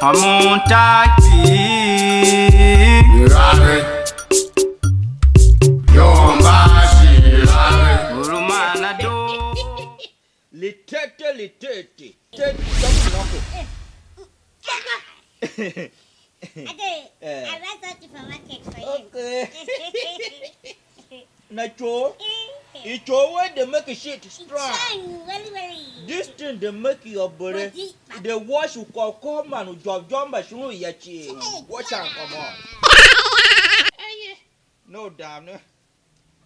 Amontaki Urumana do Litete Tete I went out to the market for you. Okay. Nacho, it's always they make a shit strong. Very. This thing they make your body. The wash you call come and job jumba shunu yachi. Watch out, come on. No damn, no.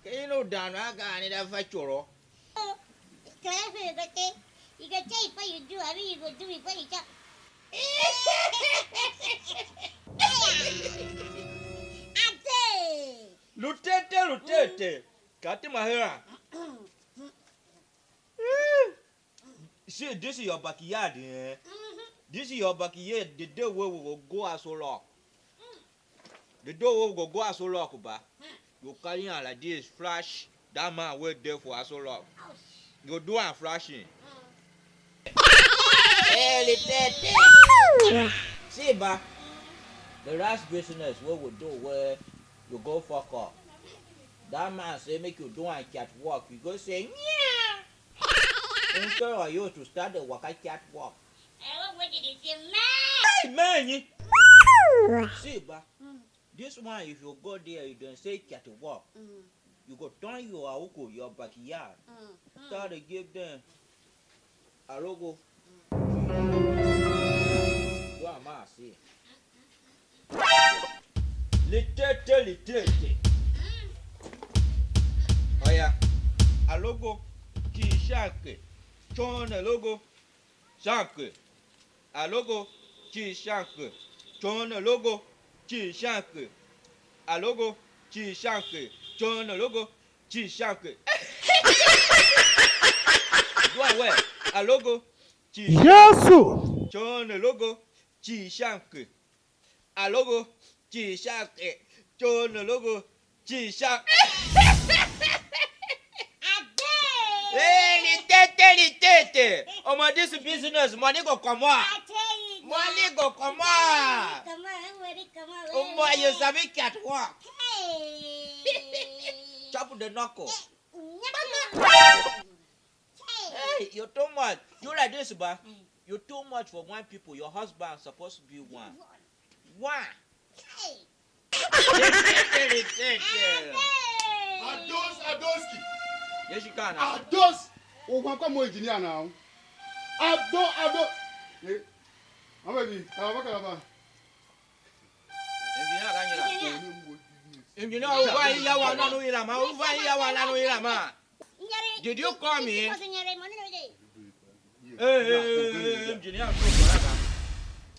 You know damn, I got any that factual. You can tell what you do. I mean, you go do it what you got. Lutete. Cut my hair. See, this is your backyard, eh? This is your backyard. The door will go as so long. The door will go as so long, ba. You carry on like this, flash. That man wait there for so long. You do and flashing. Hey, Litete. See, ba. The last business what we do where you go fuck up. That man say make you do and cat walk. You go say, yeah. Encourage you to start the waka cat walk. What did you say, Man! See, ba. This one, if you go there, you don't say cat walk. You go turn your auko, your backyard. Start to give them a logo. Do a man see. Litete. Oh yeah. A logo. Ki shanke. Chon a logo. Shanke. A logo. Ki shanke. Chon a logo. Ki shanke. A logo. Ki shanke. Chon a logo. Ki shanke. Do a way. A logo. Yes. Chon a logo. Ki shanke. A logo. Chi shanke. Chon a logo. Chi shanke. Hey, Litete. Oh my, this business, money go come on. Money go come on. Come on. Oh my, you sabi cat walk. Hey. Chop the knuckle. Hey, you're too much. You like this, ba? You're too much for one people. Your husband supposed to be one. One. Adoski. Yes, you can. Ados. Oh, one come engineer now. Ado. Eh. How baby? Kalaba. Engineer, did you call me? Hey, engineer.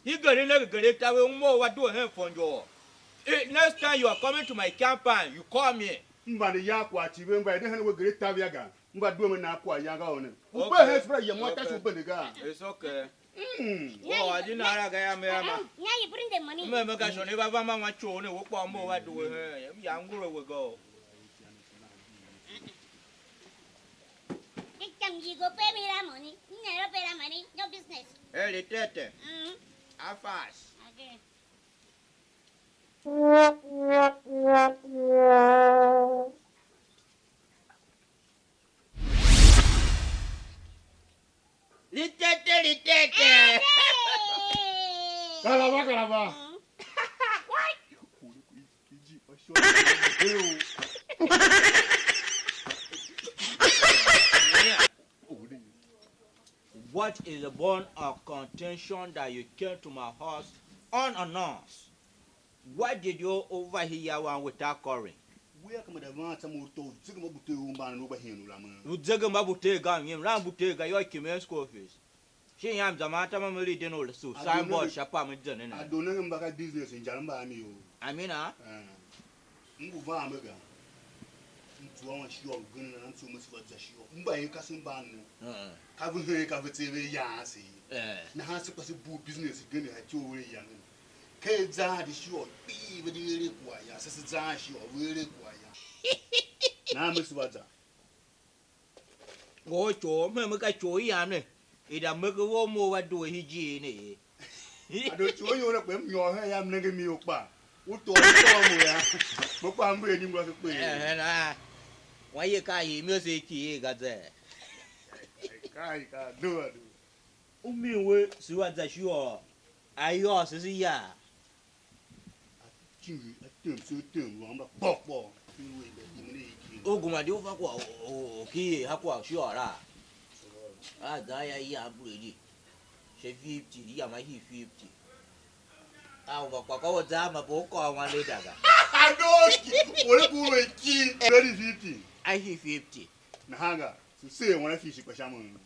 He got in a great more what do him for you. Next time you are coming to my campaign, you call me. Mbani yakwa chiwe mba ede we great tabiaga. Mba duwe na akwa yanga one. Ube he spray ye mota chu benega. It's okay. Oh, I didn't know I got me. Now you bring the money. Remember, guys, when ever mama chone, what more I do with her. Young girl will go. Next time you go pay me that money. You never pay that money. No business. Hey, Litete. How fast? Okay. Litete. Kalaba. What is the bone of contention that you came to my house unannounced? Why did you overhear one without calling? We are coming to want some more to Zigma man over here. Uzegama Butega, Rambutega, your Kimen school fees. She am the matter mamma didn't know the suit. Signboard Shapa Midden. I don't know about that business in Jalamba. I mean, move on, Mega. One show gun and so much for the show. By Cassim Ban. Have heard of it, Yancy. Now, has a business again at 2 young. Kids are the show, be with the require, says I show, will require. Now, Miss Water. Go to Mamma Choyane. It a make a warm over do he gene. Ado chuo yo na pe myo he ya mnege mi okpa. Wo to mo ya. Mo pa mbo eni ngwa pe. Na. Wa ye ka yi mi se ki ga ze. Kai ka do ado. O mi we si wa za shuo. Ayo se si ya. Chingi atem so tem wa mba pokpo. Ogumadi o fa kwa o ki ha kwa shuo la. Ah da ya ya bredi. She 50 ya ma hi 50. Ah wa kwa wa za ma bo ko wa le daga. Adoski. Ole ku we ki 50. I hi 50. Na hanga. So say wanna fish kwa shamu.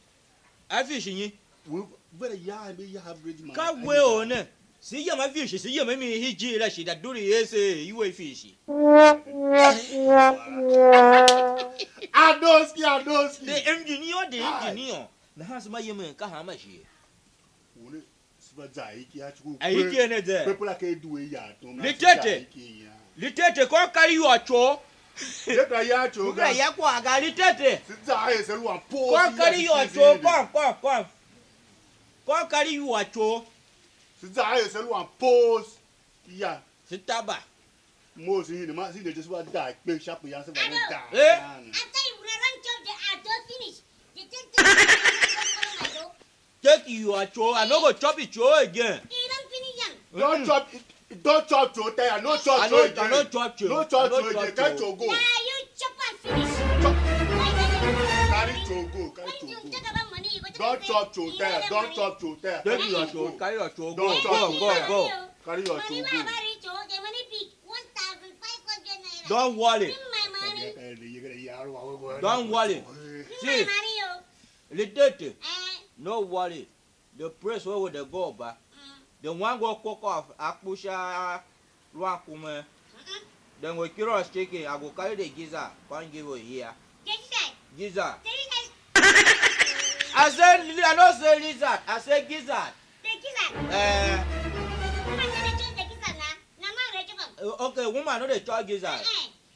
I fish yin. We better ya be ya bredi man. Ka we o ne. Si ya ma fish, si ya ma mi hi ji la shi da duri yese you we fish. Adoski. The engineer. Na ha se ma yeme ka ha ma shi. Ole siba za iki ha chuku. Ai ki ene de. People like do ya to na. Litete ko kari yo acho. Ye ka ya cho Ga ya kwa ga litete. Si za e se lu an po. Ko kari yo acho, kon. Ko kari yo acho. Si za e se lu an po. Ya. I Sitaba. Mo si ni ma si de just wa da pe sharp ya se ba da. After you run job, the adult finish. You take the Take you acho, I no go chop it cho again. You don't finish young. Don't chop to tell no chop I to. no chop cho. No chop to get to go. Now you chop and finish. Carry to go, carry When you to go. talk about money, you go to Don't chop to tell, don't chop to tell. Take you acho, carry your cho. Don't Go. Carry your Money to where go. I reach, the money big 1,500 naira. Don't worry. Bring my money. Don't worry. Bring See. my money, yo. Litete. Eh, No worry. The press where would they go back? The one go cook off, Akpusha Ruakume. Then we curious chicken, I go carry the gizzard, can't give it here. get that. Gizzard. Get that. I don't say lizard, I say gizzard. Take that. Woman, they just take it now. Now, man, they just Okay, woman, no they try gizzard.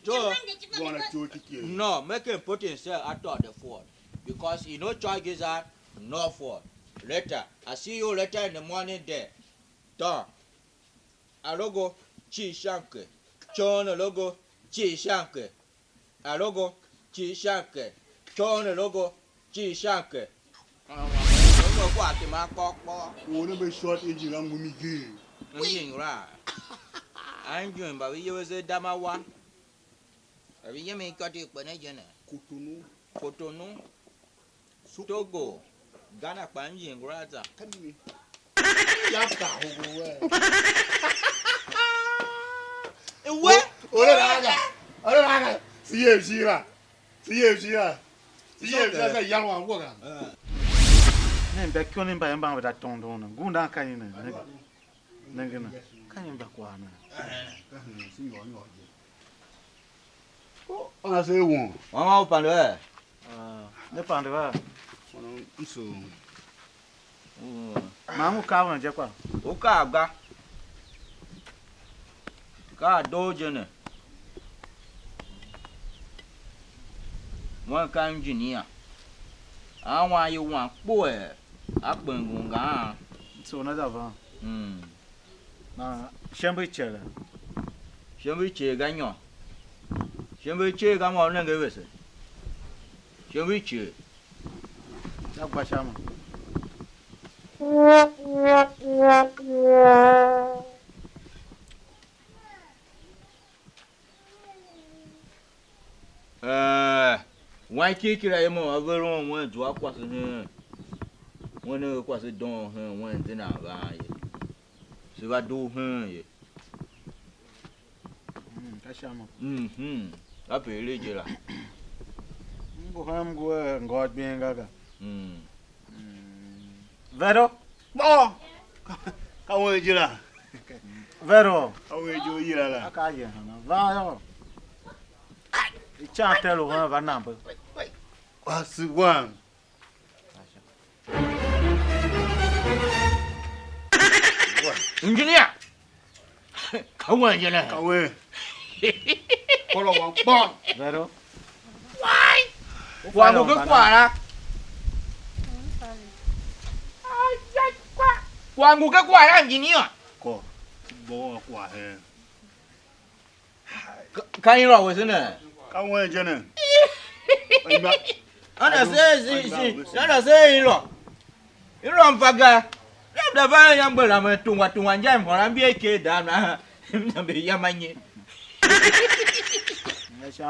Joe. Wanna to kill. No, make him put himself out of the fort. Because he no try gizzard, no fort. Later, I see you later in the morning there. Done. A logo, chi shanke. Chon a logo, chi shanke. A logo, chi shanke. Chon a logo, chi shanke. Wanna be short engine and mummy gay. I'm doing, but we use a damawa. You may cut it when I Cotonou, Togo, Ghana, Panji, and Graza. What? See if that's a young one worker. Back on him by a man with that tongue on. Go down, can you? Can you back one? I say one. One open there. The Pandava. So, Mamu Kavan Japa. Okaga. God dojene. One kind engineer. I want you one boy. Up and go. So another one. Shambridge. Shambridge ganyo. Shambridge gamo nanga wese. Shambridge. Bashama. Why kick it? I'm over on one to up was in one of was a don her went in our eye. So I do her. Bashama. Up a little. Go home, go and God being gaga. Vero? oh, how will you? Vero? How will you hear? I can't hear. Vero? You can't tell one of a number. What's the one? Engineer! Come on, you know. Away. Follow one bomb. Vero? Why? Why go Kwagh? Kwangu ka kwa ya engineer. Ko. Bo kwa he. Kan yi ro we se ne. Kan won je ne. Ana se yi ro. Yi ro mfaga. Da va ya mbela me tungwa nja mhora mbi eke da na. Mbe ya manye.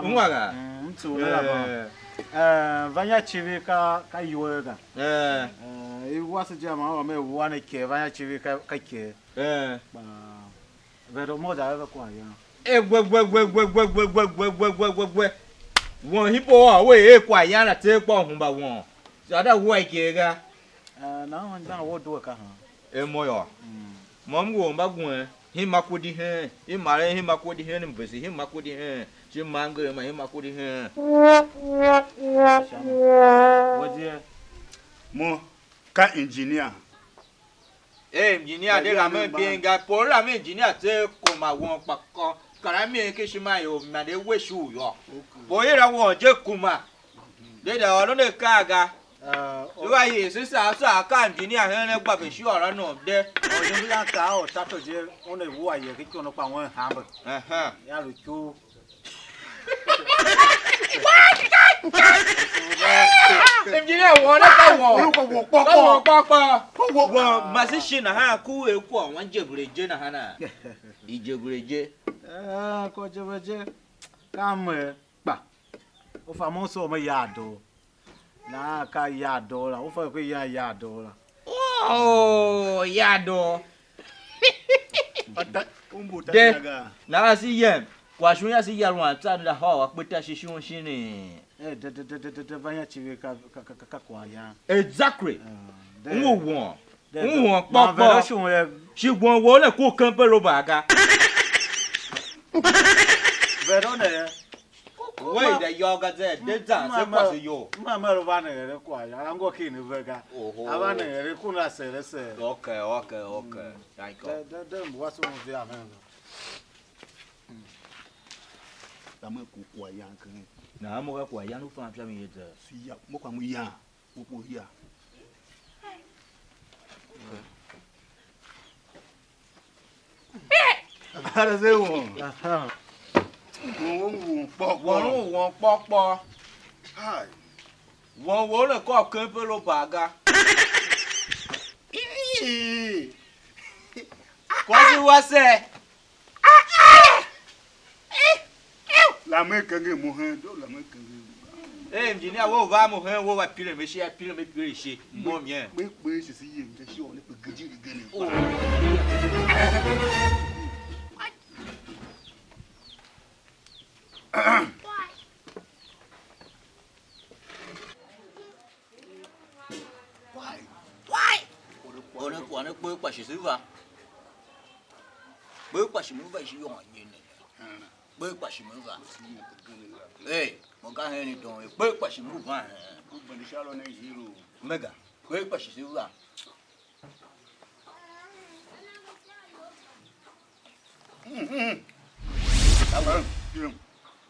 Umwaga. Mtsula ba. Vanya chivi ka yoga. Iwasa jama wa me wane ke vanya chivi ka ke. Ba. Vero moda eva kwa ya. Gwe. Won hipo wa we kwa ya na te po hun ba won. So da wo ike ga. Na won da wo do ka ha. Moyo. Mom go ba gun. Hi makodi he. Hi mare hi makodi he ni mbesi hi makodi he. Ji mango ma hi makodi he. Waje Mo ka engineer. Engineer de la me bien pour la me engineer te ko ma won pa ko. Kara mi ke shima yo ma de we shu yo. Bo ye ra won je kuma. De da olo ne ka ga. Wa yi si sa ka engineer he ne gba be shu oro no de. o je la ka o ta to je on le wo aye ke ko no pa won ha ba. Ya lu chu. Engineer won na ka won. Won machine ha ku e ku won jegureje na ha na. Ijegureje. Ko jegureje. Kam pa. O famoso me yado. Na ka yado la. O fa ko yado la. Oh, yado. Ata umbu ta De daga. na si yem. Kwa shunya si yarwa ta da ha wa peta shishun shine. De vanya chivi ka kwa ya. Exactly. Won won Ma popo. shun e Shigbon wo le ko kan pe lo baga. verone. Wait, the yoga there. They dance. They pass yo. Mama lo vane re kwa ya. Ango kini vega. Avane re kuna se se. Okay. Thank you. De wasu mo via men. Ta me ku kwa ya kan. Na mo ka kwa ya no fa pya mi yete. Si ya mo kwa mu ya. Wo ko ya. Ara se wo. Won Popo. Hai. Won wo le ko kan pe lo baga. Ko si wa se. La me kange mo hen do la me kange. Engineer wo va mo hen wo wa pile me shi. Mo mien. Me si ye nje shi o ne pe gaji gane. Why? On pe pa shi siva. Pe pa shi mo va shi yo yin ne. Pe pa shi mo va. Mo ka hen ni don. Pe pa shi mo va. Ba ni shalo ne hero. Mega. Pe pa shi siva.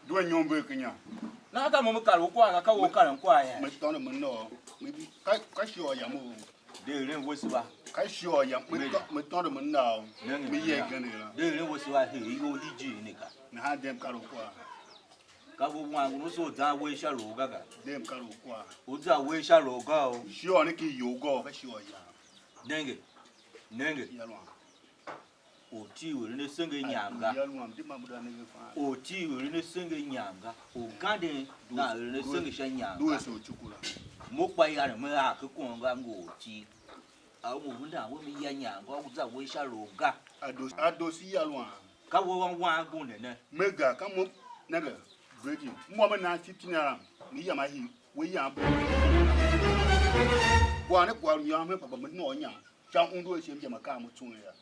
Do nyombe kenya. Na ka mo ka wo kwa ka wo ka ran kwa ya. Me ton me no. Me bi ka shi o ya mo. De ren wo siva. Ka shi o ya me ton me no. Me ye gane la. De ren wo siva he yo liji ni ka. Na ha dem ka ro kwa. Ka wo wa no so da we sha ro ga ga. Dem ka ro kwa. O da we sha ro ga o. Shi o ne ki yo go ka shi o ya. Nenge. Ya lo. O ti we ne senge nyanga. Ya lo am di ma mu da ne fa. O ti we ne senge nyanga. O gade na ne senge sha Do nyanga. so chukula. Mo pa ya ne me a ke ko nga ngo ti. A mo bunda wo mi ya nyanga o da we sha ro ga. Ado si ya lo. Ka wo wa gun ne. Mega ka mo naga breaking. Mo ma na 15 naira. Ni ya ma hi. We ya bo. Kwa ne kwa nya me papa me no nya. Cha ndo e shem je maka mo tun ya.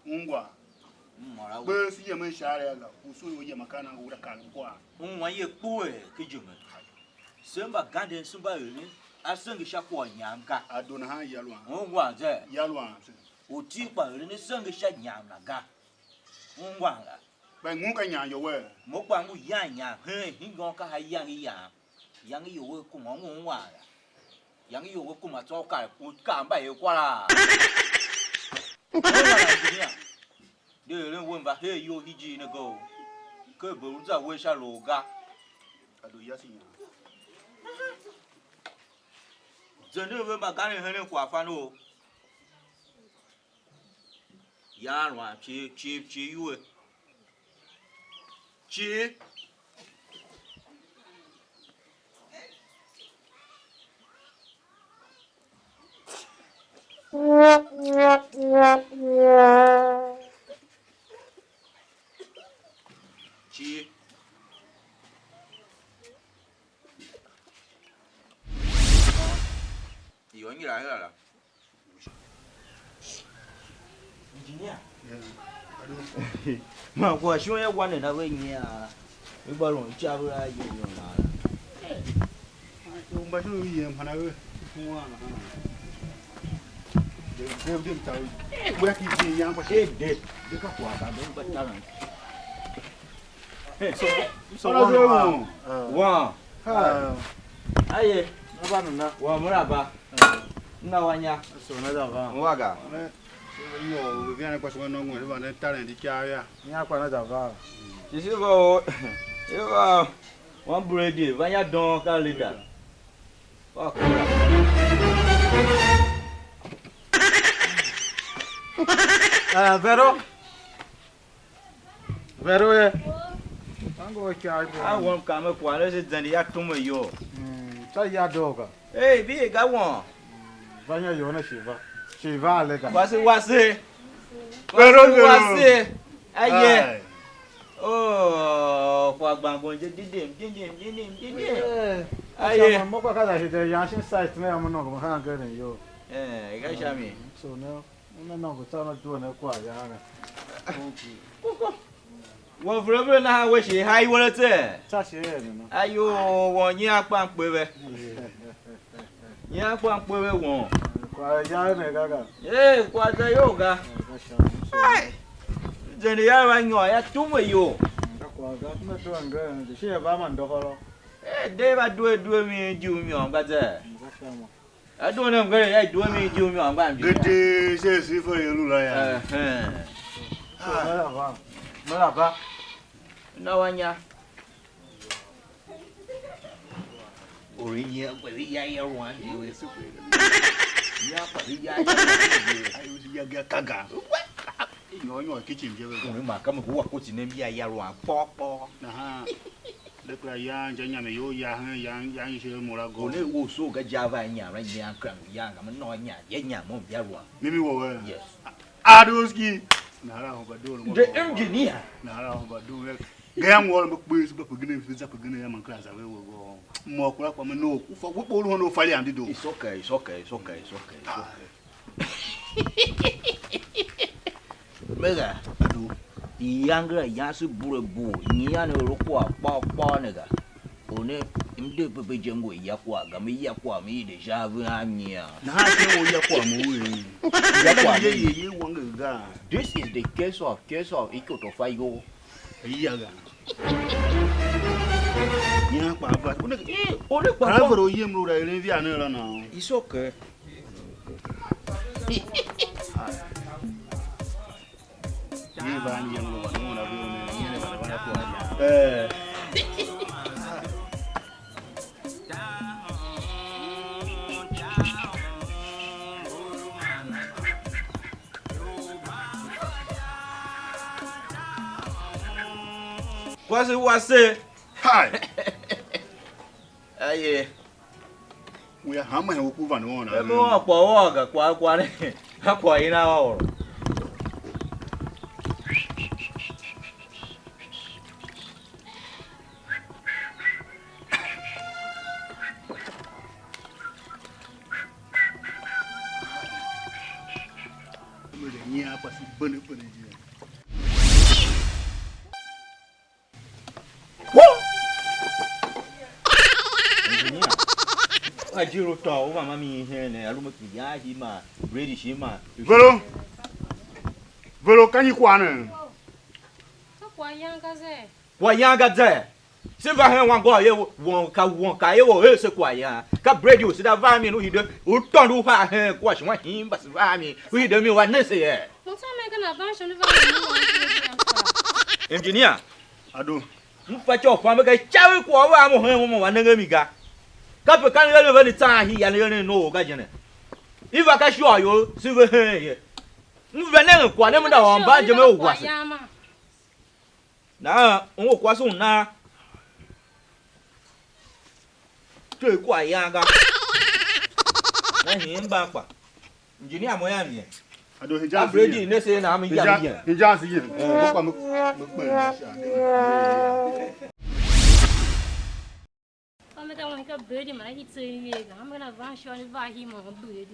Ngwa. Mara wo. Be si ye me share ga. Uso yo ye maka na wo da kan kwa. Nwa ye ku e ke jume. Semba gade sumba ni a senge sha ko nyanga. Ado na ha ya lo. Ngwa ze. Ya lo an. O ti pa ni senge sha nyanga ga. Ngwa la. Ba ngun ka nya yo we. Mo pa ngu ya nya he hingon ka ha yang ya. Yang yo we ku mo ngwa la. yang有个姑妈早干，我干摆有瓜啦。你有人问吧？嘿，有一句那个，可不知道为啥路噶？啊，都也是呀。真的问吧，赶紧和你挂翻喽。呀，乱去有诶，去。去。有你来了。今天。嘛，我想要玩的那位你啊，你把龙加回来用啦。我把手机也拿个，我啊。Dem tahu. Buat kiri yang pasal Dekat kuat tak ada jalan. so Wah. Aye. Apa nuna? Wah, berapa? Nawanya. So na java. Waga. Yo, viene pas con nongo, va a estar en dikia. Ni apa na java? Sisi kau, eu one bread, banyak dong kali dah. Wah. Vero ye. Tango kia ipo. I want kame kwa le se zandi ya tumo yo. Sa ya doga. Hey, bi ga won. Vanya yo na shiva. Shiva le ga. Wase. Vero. Aye. Oh, kwa gbangbon je didim. Aye. Mo kwa kaza hide yanshin site me amono ko ha ngere yo. Ga shami. So no. No go tsama tu na kwa ya na. Wo vrebe na we shi hai wo le te. Cha shi ye no. Ayo, wo yin apa npe be. Yin apa npe be won. Kwa ya ne gaga. Kwa za yo ga. Ai. Zeni ya wa nyo ya tumo yo. Kwa ga me to ngere. Shi ya ba man do holo. De ba due mi ju mi on ga ze. I don't know where I do me do me on band. Good day, says if for you, Lula. Malaba. No one ya. Original, but the one you is super. Yeah, but I was Yaga Kaga. What? Your kitchen, you will come who are putting them here one pop. Look like young Janyam, you young Morago. Only who so get Java and young, young, young, I'm not young, won't be one. Maybe over. Yes. Adoski. The engineer. Now, but do it. Gam wall book boys, but beginning with up again among class. I will go more crap. I'm no for what all no fire and do. It's okay. Mega, the younger Yasu Buru, Niano Rokwa, Papa Nega. One, in the Papa Jango Yakwa, Gami Yakwa, me, the Javania. This is the case of Eco to Figo. Yaga. It's okay. What's it? Hi. Aye. We are hammering who move on. I'm up for Kwagh, Kwagh in our. I do talk, Mammy here, and I look at the eye, him, ready, Shima. Velo, can you quarter? Kwagh young gaze. What young got there? Se vai hen wan go ye won ka ye wo he se kwa ya ka bread you se da va mi no hide o ton do ha hen kwa shi wan hin ba se va mi we hide mi wa ne se ye Mo sa me kana ban shonu va ni engineer ado mu fa cho kwa me ka chawe kwa wa mo hen mo wa ne ga mi ga ka pe kan le ni ta hi ya ne no ga jene iva ka sure yo se ve hen ye mu ve ne kwa ne mu da wan ba je me wo kwa se na o kwa so na对怪呀个，那你办法，今天没样子。ado he啊，just 不是那些拿没样子。 he just yin mo kwa mo sha me ka won ka bird ma hi tsiri ye ga me na van shoni va hi mo bird